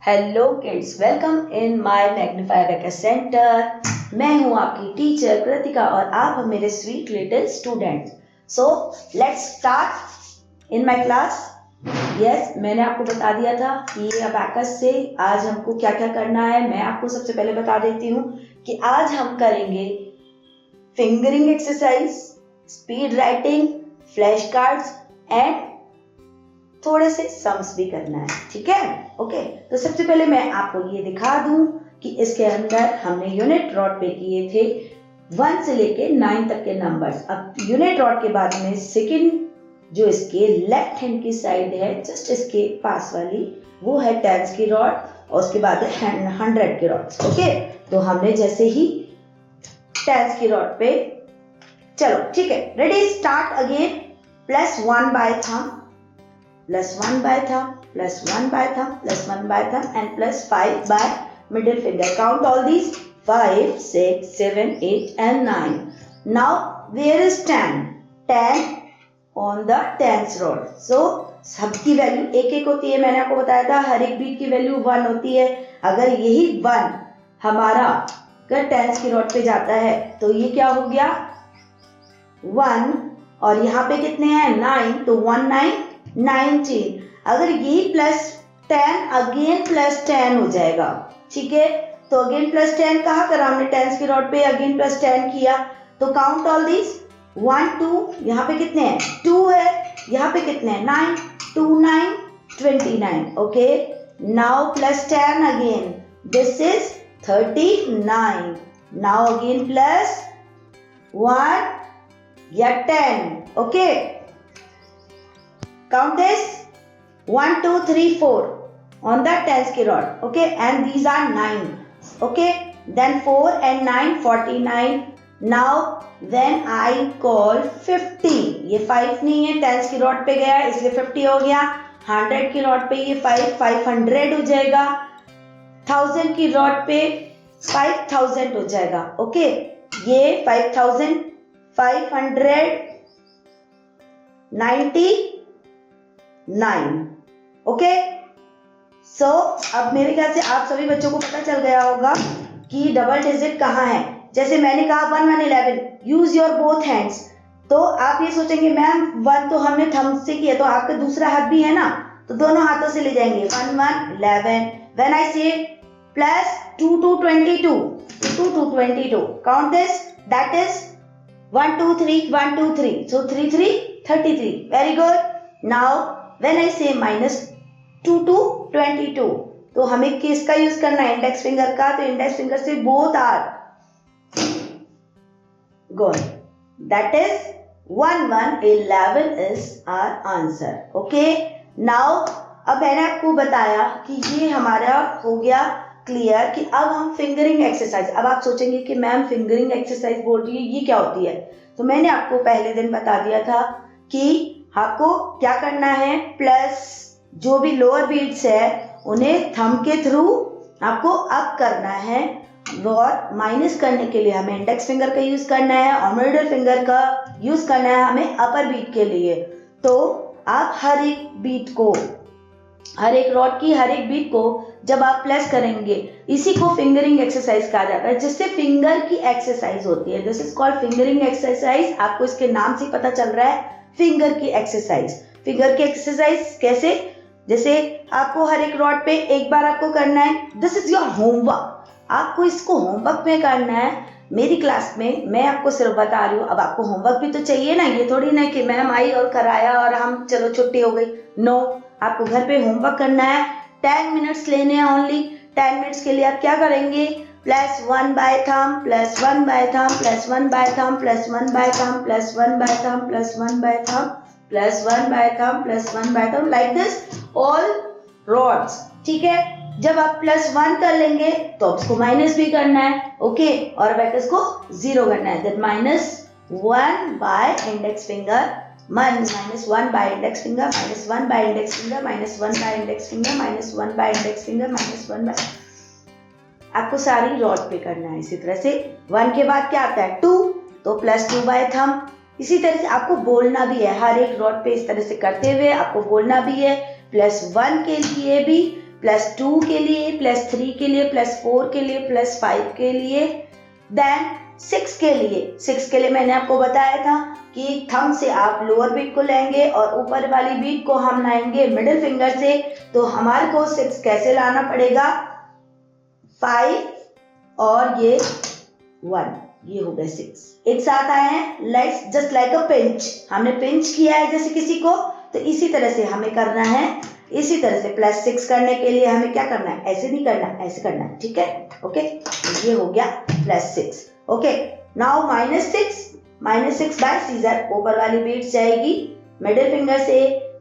Hello kids, welcome in my magnifier Weka centre. मैं हूँ आपकी टीचर कृतिका और आप हैं मेरे sweet little students. So let's start in my class. Yes, मैंने आपको बता दिया था कि ये अबैकस से आज हमको क्या क्या करना है। मैं आपको सबसे पहले बता देती हूँ कि आज हम करेंगे fingering exercise, speed writing, flash cards and थोड़े से सम्स भी करना है। ठीक है, ओके। तो सबसे पहले मैं आपको ये दिखा दूं कि इसके अंदर हमने यूनिट रॉड पे किए थे 1 से लेके 9 तक के नंबर्स। अब यूनिट रॉड के बाद में सेकंड जो इसके लेफ्ट हैंड की साइड है, जस्ट इसके पास वाली, वो है टेंस की रॉड और उसके बाद है 100 की रॉड। ओके, तो हमने जैसे ही टेंस की रॉड पे, चलो ठीक है, ready, start again. +1 by thumb, +1 by thumb, +1 by thumb, +1 by thumb and +5 by middle finger. Count all these 5, 6, 7, 8 and 9. Now where is 10? 10 on the tens rod. So सबकी value एक एक होती है। मैंने आपको बताया था हर एक बीट की वैल्यू 1 होती है। अगर यही 1 हमारा अगर टेंस की रॉड पे जाता है तो ये क्या हो गया 1, और यहाँ पे कितने हैं 9, तो 1 9 19। अगर यही +10 अगेन +10 हो जाएगा। ठीक है, तो अगेन +10 कहाँ करा हमने टेंस की रॉड पे, अगेन +10 किया। तो काउंट ऑल दिस 1 2, यहाँ पे कितने हैं 2 है, यहाँ पे कितने हैं 9, 2 9 29। Okay, now +10 again, this is 39। Now again +1 या 10। Okay, count this 1 2 3 4 on the tens ki rod. Okay, and these are 9. Okay, then 4 and 9 49. Now when I call 50, ये 5 नहीं है, tens की rod पे गया इसलिए 50 हो गया। 100 की rod पे ये 500 हो जाएगा। 1000 की rod पे 5000 हो जाएगा। ओके, ये 5599। ओके, सो अब मेरे ख्याल से आप सभी बच्चों को पता चल गया होगा कि डबल डिजिट कहाँ है। जैसे मैंने कहा 1 1 11, यूज योर बोथ हैंड्स। तो आप ये सोचेंगे मैम 1 तो हमने थंब से किया, तो आपका दूसरा हाथ भी है ना, तो दोनों हाथों से ले जाएंगे। 1 1 11। व्हेन आई से +2 2 22, 2 2 22, count this, that is 1 2 3 1 2 3, so 3 3 33। Very good. Now when I say -2 to 22, तो हमें किसका यूज करना है, इंडेक्स फिंगर का। तो इंडेक्स फिंगर से both are gone, that is 1 1 11 is our answer. Okay, now अब मैंने आपको बताया कि ये हमारा हो गया क्लियर कि अब हम फिंगरिंग एक्सरसाइज। अब आप सोचेंगे कि मैम फिंगरिंग एक्सरसाइज बोल रही है, ये क्या होती है। तो मैंने आपको पहले दिन बता दिया था कि आपको क्या करना है, प्लस जो भी लोअर बीट्स है उन्हें थंब के थ्रू आपको अप करना है, और माइनस करने के लिए हमें इंडेक्स फिंगर का यूज करना है और मिडिल फिंगर का यूज करना है हमें अपर बीट के लिए। तो आप हर एक बीट को, हर एक रॉड की हर एक बीट को जब आप प्लस करेंगे, इसी को फिंगरिंग एक्सरसाइज कहा जाता है, जिससे फिंगर की एक्सरसाइज होती है। This is called fingering exercise. आपको इसके नाम से पता चल रहा है फिंगर की एक्सरसाइज। फिंगर की एक्सरसाइज कैसे, जैसे आपको हर एक रॉड पे एक बार आपको करना है, दिस इज योर होमवर्क। आपको इसको होमवर्क में करना है। मेरी क्लास में मैं आपको सिर्फ बता रही हूँ, अब आपको होमवर्क भी तो चाहिए ना। ये थोड़ी ना कि मैम आई और कराया और हम चलो छुट्टी हो गई। नो, आपको घर पे होमवर्क करना है। 10 मिनट्स लेने हैं ओनली। 10 मिनट्स के लिए आप क्या करेंगे, +1 by thumb, +1 by thumb, +1 by thumb, +1 by thumb, +1 by thumb, +1 by thumb, +1 by thumb, +1 by thumb, like this all rods। ठीक है, जब आप +1 कर लेंगे तो इसको माइनस भी करना है। ओके, और अबैकस को 0 करना है। Then -1 by index finger, -1 by index finger, -1 by index finger, -1 by index finger, -1 by index finger, -1 by, आपको सारी रॉड पे करना है। इसी तरह से 1 के बाद क्या आता है 2, तो +2 by thumb। इसी तरह से आपको बोलना भी है, हर एक रॉड पे इस तरह से करते हुए आपको बोलना भी है। +1 के लिए भी +2 के लिए, +3 के लिए, +4 के लिए, +5 के लिए, देन 6 के लिए। 6 के लिए मैंने आपको बताया था कि थंब से आप लोअर बीट को लेंगे और ऊपर वाली बीट को हम लाएंगे मिडिल फिंगर से। तो हमारे को 6 कैसे लाना पड़ेगा, 5 और ये 1, ये हो गए 6 एक साथ आए हैं। Like just like a pinch, हमने पिंच किया है जैसे किसी को, तो इसी तरह से हमें करना है। इसी तरह से +6 करने के लिए हमें क्या करना है, ऐसे नहीं करना, ऐसे करना है, ठीक है। ओके, तो ये हो गया +6। ओके, नाउ -6 बाय सीजर, ऊपर वाली बीट जाएगी मिडिल फिंगर से,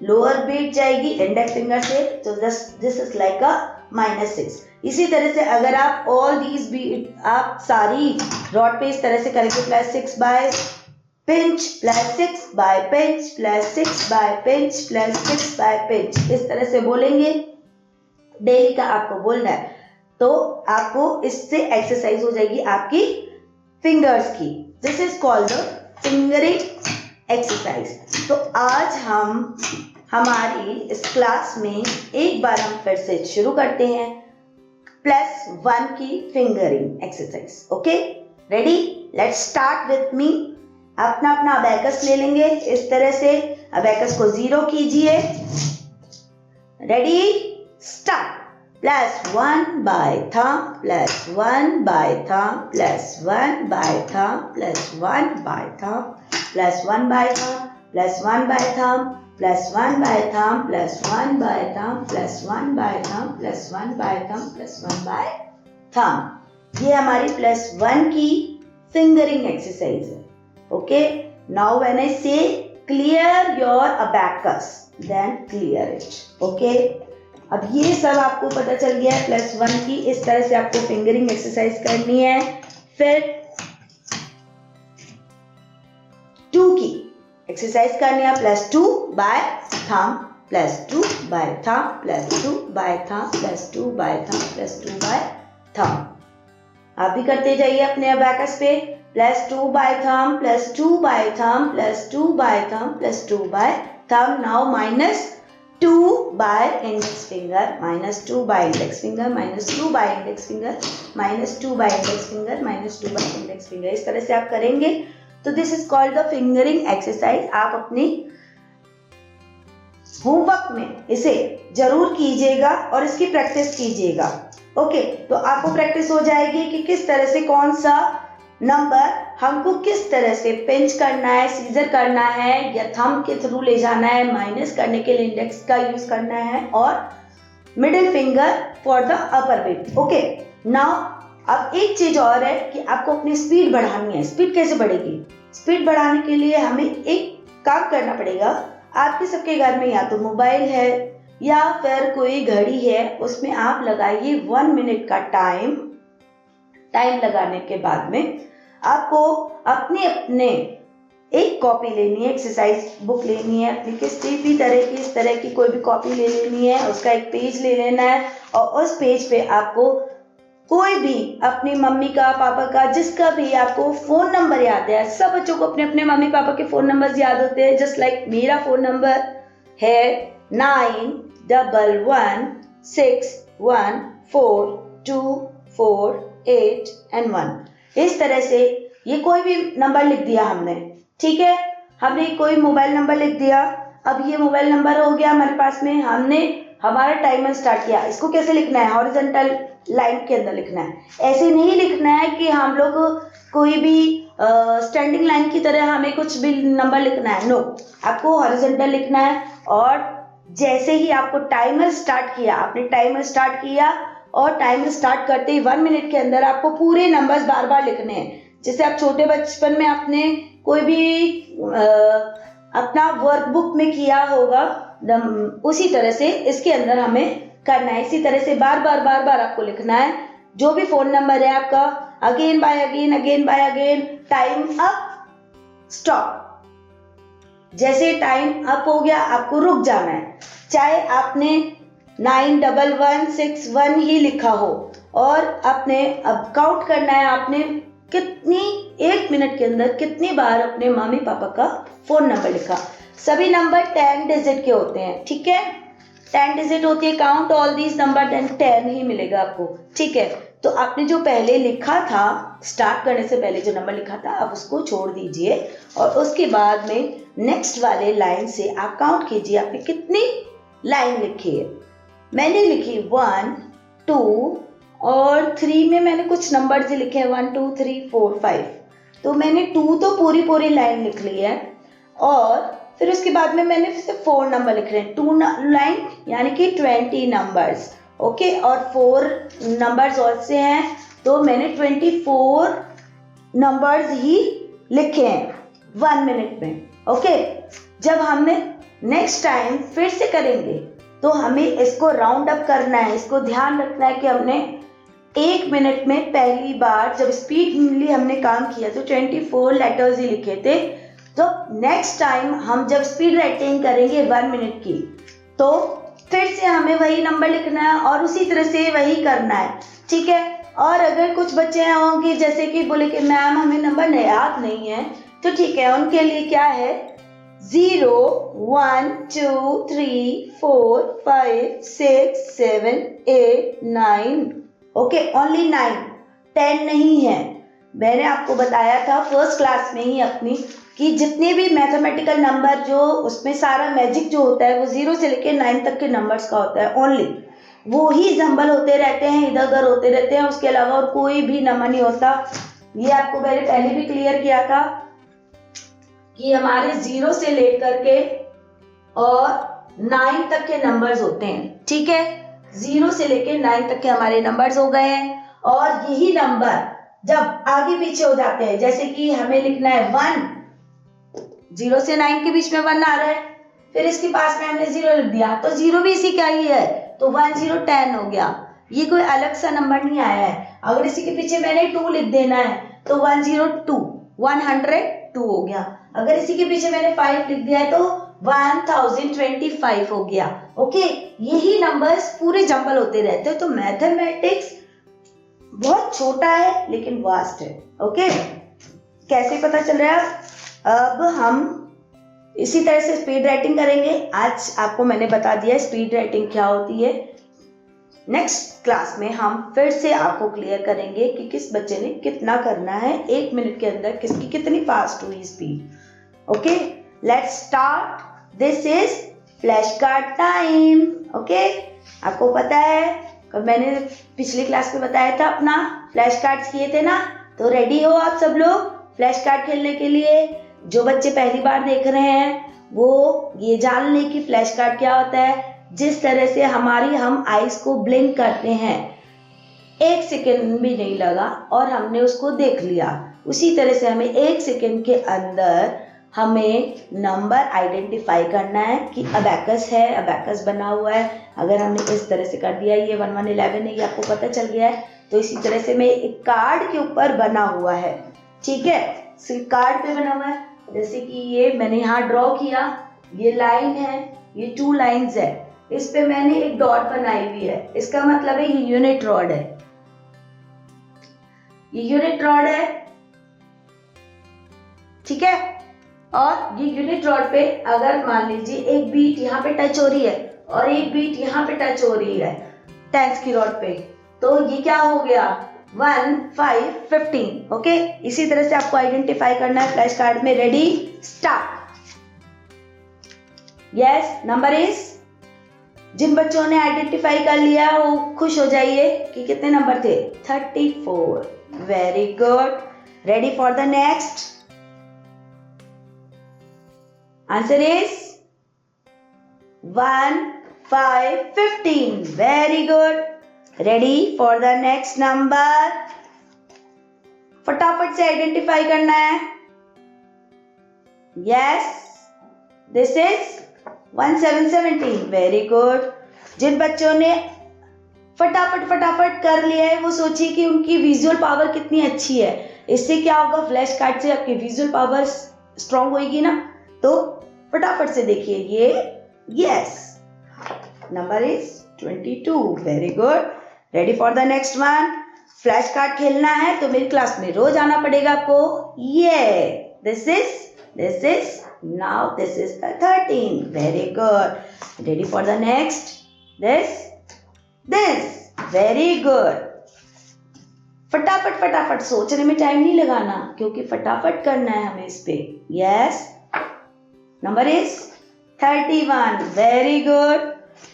लोअर बीट जाएगी इंडेक्स फिंगर से, तो दिस इज लाइक अ -6। इसी तरह से अगर आप ऑल दीज बीट आप सारी रॉड पे इस तरह से करेंगे, +6 by pinch, +6 by pinch, +6 by pinch, +6 by pinch, इस तरह से बोलेंगे। डेली का आपको बोलना है, तो आपको इससे एक्सरसाइज हो जाएगी आपकी फिंगर्स की। This is called the fingering exercise. तो आज हम हमारी इस क्लास में एक बार हम फिर से शुरू करते हैं +1 की fingering exercise. Okay, ready, let's start with me. अपना अपना अबैकस ले लेंगे इस तरह से, अबैकस को 0 कीजिए। Ready, start. +1 by thumb, +1 by thumb, +1 by thumb, +1 by thumb, +1 by thumb, +1 by thumb, +1 by thumb, +1 by thumb, +1 by thumb, +1 by thumb, +1 by thumb. ये हमारी +1 की फिंगरिंग एक्सरसाइज है। Okay, now when I say clear your abacus, then clear it. Okay, अब ये सब आपको पता चल गया है +1 की इस तरह से आपको फिंगरिंग एक्सरसाइज करनी है। फिर 2 की एक्सरसाइज करनी है, +2 by thumb, +2 by thumb, +2 by thumb, +2 by thumb, +2 by thumb. आप भी करते जाइए अपने अबैकस पे, +2 by thumb, +2 by thumb, +2 by thumb, +2 by thumb. Now -2 by index finger, -2 by index finger, -2 by index finger, -2 by index finger, -2 by index finger. इस तरह से आप करेंगे तो this is called the fingering exercise. आप अपनी homework में इसे जरूर कीजिएगा और इसकी प्रैक्टिस कीजिएगा। ओके, तो आपको प्रैक्टिस हो जाएगी कि किस तरह से कौन सा नंबर हमको किस तरह से पिंच करना है, सीजर करना है या थंब के थ्रू ले जाना है, माइनस करने के लिए इंडेक्स का यूज करना है और middle finger for the upper bit. Okay, now अब एक चीज और है कि आपको अपनी स्पीड बढ़ानी है। स्पीड कैसे बढ़ेगी? स्पीड बढ़ाने के लिए हमें एक काम करना पड़ेगा। आपके सबके घर में या तो मोबाइल है या फिर कोई घड़ी है, उसमें आप लगाइए 1 मिनट का टाइम। टाइम लगाने के बाद में आपको अपने अपने एक कॉपी लेनी है, एक्सरसाइज बुक लेनी है अपनी, किसी भी तरह की इस तरह की कोई भी कॉपी ले लेनी है, उसका एक पेज ले लेना है और उस पेज पे आपको कोई भी अपनी मम्मी का, पापा का, जिसका भी आपको फोन नंबर याद है। सब बच्चों को अपने अपने मम्मी पापा के फोन नंबर याद होते हैं, जस्ट लाइक मेरा फोन नंबर है 9111612428 इस तरह से ये कोई भी नंबर लिख दिया हमने, ठीक है। हमने कोई मोबाइल नंबर लिख दिया। अब ये मोबाइल नंबर हो गया हमारे पास में, हमने हमारा टाइमर स्टार्ट किया। इसको कैसे लिखना है? हॉरिजॉन्टल लाइन के अंदर लिखना है। ऐसे नहीं लिखना है कि हम लोग कोई भी स्टैंडिंग लाइन की तरह हमें कुछ भी नंबर लिखना है। नो, आपको हॉरिजॉन्टल लिखना है। और जैसे ही आपको टाइमर स्टार्ट किया, आपने टाइमर स्टार्ट किया और टाइमर स्टार्ट करते ही 1 मिनट के अंदर आपको पूरे नंबर्स बार बार लिखने हैं। जैसे आप छोटे बचपन में आपने कोई भी अपना वर्कबुक में किया होगा, उसी तरह से इसके अंदर हमें करना है। इसी तरह से बार बार आपको लिखना है जो भी फोन नंबर है आपका, again by again, time up, stop. जैसे टाइम अप हो गया आपको रुक जाना है, चाहे आपने 91161 ही लिखा हो और आपने अब काउंट करना है आपने कितनी 1 मिनट के अंदर कितनी बार अपने मम्मी पापा का फोन नंबर लिखा। सभी नंबर 10 डिजिट के होते हैं, ठीक है। 10 डिजिट होती है, count all these number, then 10 ही मिलेगा आपको। ठीक है, तो आपने जो पहले लिखा था, स्टार्ट करने से पहले जो नंबर लिखा था, आप उसको छोड़ दीजिए और उसके बाद में नेक्स्ट वाले लाइन से आप काउंट कीजिए आपने कितनी लाइन लिखी है। मैंने लिखी 1 2 और 3 में मैंने कुछ नंबर लिखे हैं 1 2 3 4 5, तो मैंने 2 तो पूरी लाइन लिख ली है और फिर उसके बाद में मैंने फिर 4 नंबर लिख रहे हैं, 2 लाइन यानी कि 20 नंबर्स। ओके, और 4 नंबर्स और से हैं तो मैंने 24 नंबर्स ही लिखे हैं 1 मिनट में। ओके, जब हमने नेक्स्ट टाइम फिर से करेंगे तो हमें इसको राउंड अप करना है, इसको ध्यान रखना है कि हमने 1 मिनट में पहली बार जब स्पीडली हमने काम किया तो 24 लेटर्स ही लिखे थे, तो नेक्स्ट टाइम हम जब स्पीड राइटिंग करेंगे 1 मिनट की तो फिर से हमें वही नंबर लिखना है और उसी तरह से वही करना है। ठीक है, और अगर कुछ बच्चे होंगे जैसे कि बोले कि मैम हमें नंबर याद नहीं है, तो ठीक है, उनके लिए क्या है 0 1 2 3 4 5 6 7 8 9, ओके, ओनली 9, 10 नहीं है। मैंने आपको बताया था फर्स्ट क्लास में ही अपनी कि जितने भी मैथमेटिकल नंबर जो उसमें सारा मैजिक जो होता है वो 0 से लेकर 9 तक के नंबर्स का होता है, ओनली वो ही जंबल होते रहते हैं, इधर उधर होते रहते हैं, उसके अलावा और कोई भी नंबर नहीं होता। ये आपको मैंने पहले भी क्लियर किया था कि हमारे 0 से लेकर के और 9 तक के नंबर्स होते हैं। ठीक है, 0 से लेकर 9 तक के हमारे नंबर्स हो गए हैं और यही नंबर जब आगे पीछे हो जाते हैं, जैसे कि हमें लिखना है 1, 0 से 9 के बीच में 1 आ रहा है, फिर इसके पास में हमने 0 लिख दिया तो 0 भी इसी का ही है, तो 1 0 10 हो गया। ये कोई अलग सा नंबर नहीं आया है। अगर इसी के पीछे मैंने 2 लिख देना है तो 102 102 हो गया। अगर इसी के पीछे मैंने 5 लिख दिया है तो 1025 हो गया। ओके, यही नंबर्स पूरे जंबल होते रहते हैं। तो मैथमेटिक्स बहुत छोटा है लेकिन वास्ट है। ओके, कैसे पता चल रहा है? अब हम इसी तरह से स्पीड राइटिंग करेंगे। आज आपको मैंने बता दिया स्पीड राइटिंग क्या होती है। नेक्स्ट क्लास में हम फिर से आपको क्लियर करेंगे कि किस बच्चे ने कितना करना है 1 मिनट के अंदर, किसकी कितनी फास्ट हुई speed. Okay, let's start. This is flash card time. Okay, आपको पता है मैंने पिछली क्लास में बताया था अपना फ्लैश कार्ड्स किए थे ना, तो रेडी हो आप सब लोग फ्लैश कार्ड खेलने के लिए? जो बच्चे पहली बार देख रहे हैं वो ये जान लें कि फ्लैश कार्ड क्या होता है। जिस तरह से हम आईज को ब्लिंक करते हैं, 1 सेकेंड भी नहीं लगा और हमने उसको देख लिया, उसी तरह से हमें 1 सेकेंड के अंदर हमें नंबर आइडेंटिफाई करना है कि अबैकस है, अबैकस बना हुआ है। अगर हमने इस तरह से कर दिया, ये 1 1 11 है, ये आपको पता चल गया है, तो इसी तरह से मैं एक कार्ड के ऊपर बना हुआ है। ठीक है, सिर्फ कार्ड पे बना हुआ है। जैसे कि ये मैंने यहाँ ड्रॉ किया, ये लाइन है, ये 2 लाइंस है, इस पे मैंने एक डॉट बनाई हुई है, इसका मतलब है ये यूनिट रॉड है, ये यूनिट रॉड है। ठीक है, और ये यूनिट रॉड पे अगर मान लीजिए एक बीट यहाँ पे टच हो रही है और एक बीट यहाँ पे टच हो रही है टेंस की रॉड पे, तो ये क्या हो गया 1 5 15। ओके, इसी तरह से आपको आइडेंटिफाई करना है फ्लैश कार्ड में। Ready, start. Yes, number is, जिन बच्चों ने आइडेंटिफाई कर लिया वो खुश हो जाइए कि कितने नंबर थे, 34। Very good, ready for the next. Answer is 1 5 15। Very good, ready for the next number. फटाफट से आइडेंटिफाई करना है। Yes, this is 1717। Very good. जिन बच्चों ने फटाफट कर लिया है वो सोचिए कि उनकी विजुअल पावर कितनी अच्छी है। इससे क्या होगा, फ्लैश कार्ड से आपकी विजुअल पावर स्ट्रांग होगी ना, तो फटाफट से देखिए ये। Yes, number is 22। Very good, ready for the next one. Flash card खेलना है तो मेरी क्लास में रोज आना पड़ेगा आपको। ये this is this is the 13. Very good. Ready for the next? This. Very good. फटाफट फटाफट सोचने में टाइम नहीं लगाना क्योंकि फटाफट करना है हमें इस पे. Yes. Number is 31. Very good.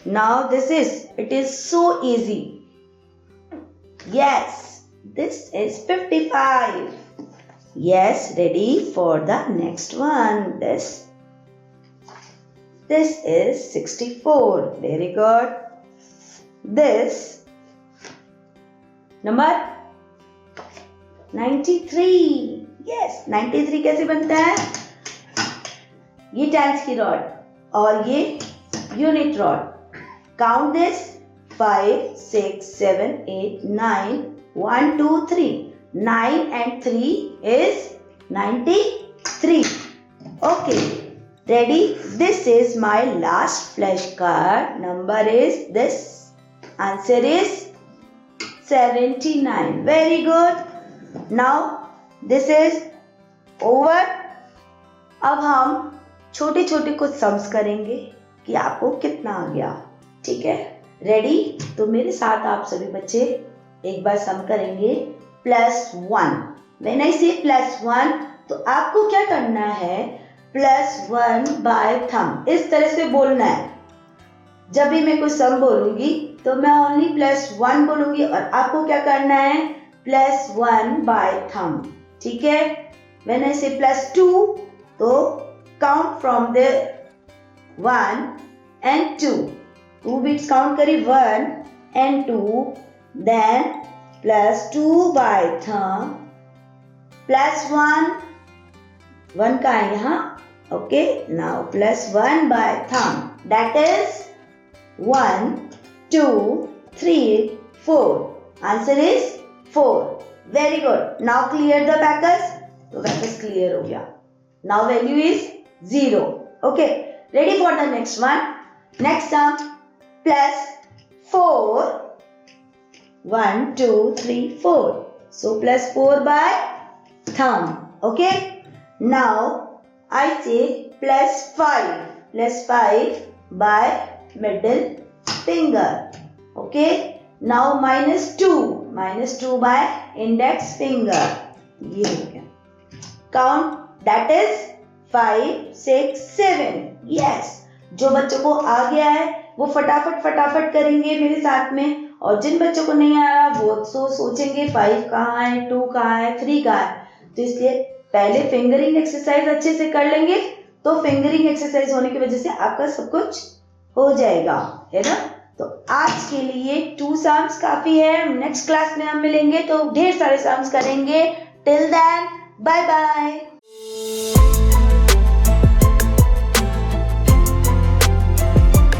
Now this is. It is so easy. Yes. This is 55. Yes. Ready for the next one. This is 64. Very good. This. Number 93. Yes. 93 कैसे बनता है? ये टेंस की रॉड और ये unit rod. Count this. 5, 6, 7, 8, 9. 1, 2, 3. 9 and 3 is 93. Okay. Ready? This is my last flashcard. Number is this. Answer is 79. Very good. Now this is over. अब हम छोटे छोटे कुछ सम्स करेंगे कि आपको कितना आ गया. ठीक है, रेडी? तो मेरे साथ आप सभी बच्चे एक बार सम करेंगे. +1. व्हेन आई से +1 तो आपको क्या करना है? +1 बाय थंब इस तरह से बोलना है. जब भी मैं कुछ सम बोलूंगी तो मैं ओनली +1 बोलूंगी और आपको क्या करना है? +1 बाय थंब. ठीक है. व्हेन आई से +2 तो count from the 1 and 2. 2 bits count करी. 1 and 2. Then +2 by thumb. +1. 1 का है यहाँ. Okay. Now +1 by thumb. That is 1, 2, 3, 4. Answer is 4. Very good. Now clear the backers. तो बैकर्स क्लियर हो गया. Now value is 0. Okay. Ready for the next one. Next sum. +4. 1, 2, 3, 4. So +4 by thumb. Okay. Now I say +5. +5 by middle finger. Okay. Now -2. -2 by index finger. ये हो गया. Count. That is 5, 6, 7. Yes. जो बच्चों को आ गया है वो फटाफट करेंगे मेरे साथ में. और जिन बच्चों को नहीं आ रहा वो सोचेंगे 5 कहाँ है, 2 कहाँ है, 3 कहाँ है. तो इसलिए पहले फिंगरिंग एक्सरसाइज अच्छे से कर लेंगे तो फिंगरिंग एक्सरसाइज होने की वजह से आपका सब कुछ हो जाएगा, है ना. तो आज के लिए 2 सम्स काफी है. नेक्स्ट क्लास में हम मिलेंगे तो ढेर सारे सम्स करेंगे. Till then bye bye.